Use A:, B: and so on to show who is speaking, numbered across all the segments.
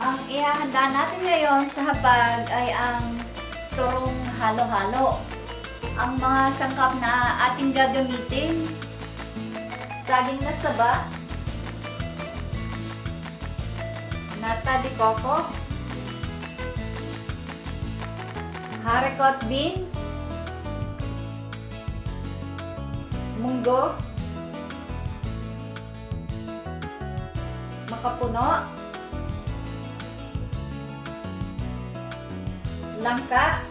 A: Ang ihahanda natin ngayon sa hapag ay ang turong halo-halo. Ang mga sangkap na ating gagamitin: saging na saba, nata de coco, haricot beans, munggo, makapuno, langka,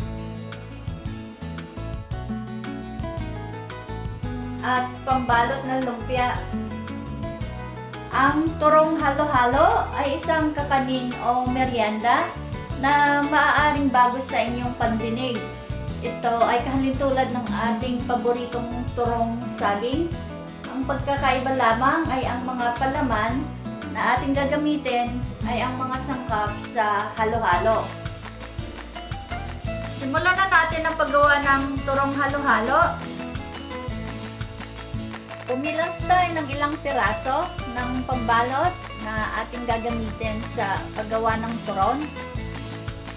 A: at pambalot ng lumpia. Ang turong halo-halo ay isang kakanin o merienda na maaaring bago sa inyong pandinig. Ito ay kahalintulad ng ating paboritong turong saging. Ang pagkakaiba lamang ay ang mga palaman na ating gagamitin ay ang mga sangkap sa halo-halo. Simulan na natin ang paggawa ng turong halo-halo. Pumilas tayo ng ilang piraso ng pambalot na ating gagamitin sa paggawa ng turon.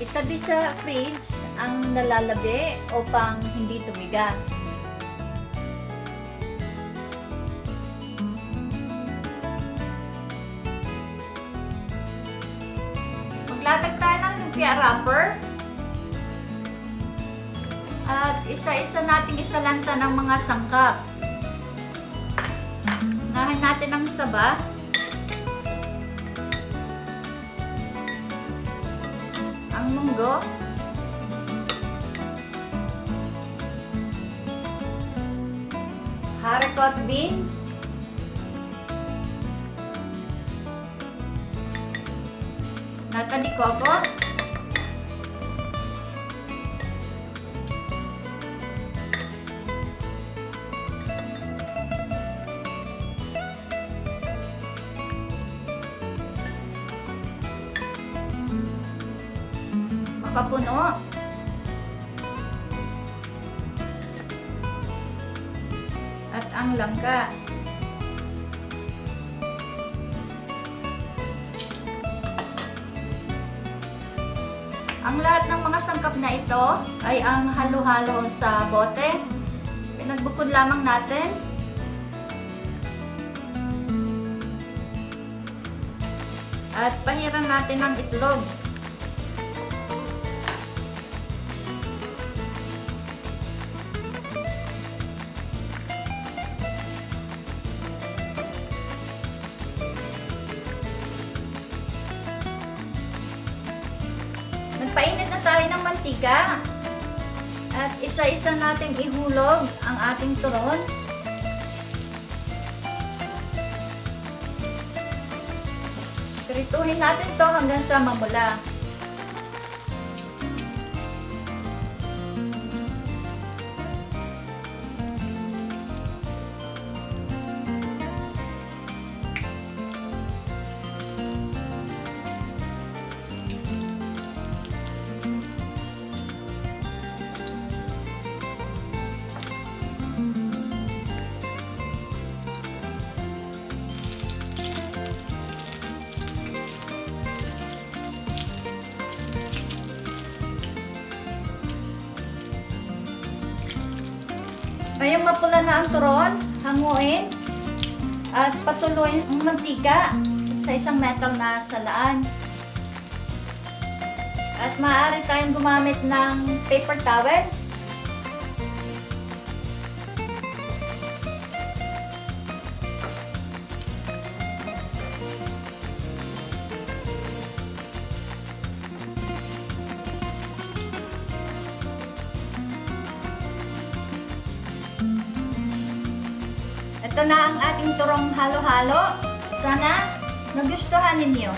A: Itabi sa fridge ang nalalabi upang hindi tumigas. Maglatag tayo ng lumpia wrapper. At isa-isa nating isalansa ng mga sangkap. Unahin natin ang saba. Ang munggo. Haricot beans. Nata de coco. Makapuno, at ang langka. Ang lahat ng mga sangkap na ito ay ang halo-halo sa bote. Pinagbukod lamang natin. At pahiran natin ng itlog. Nagpainit na tayo ng mantika at isa-isa nating ihulog ang ating turon. Prituhin natin to hanggang sa mamula. Ngayong mapula na ang turon, hanguin at patuloyin ang mantika sa isang metal na salaan. At maaari tayong gumamit ng paper towel. Ito na ang ating turong halo-halo. Sana nagustuhan ninyo.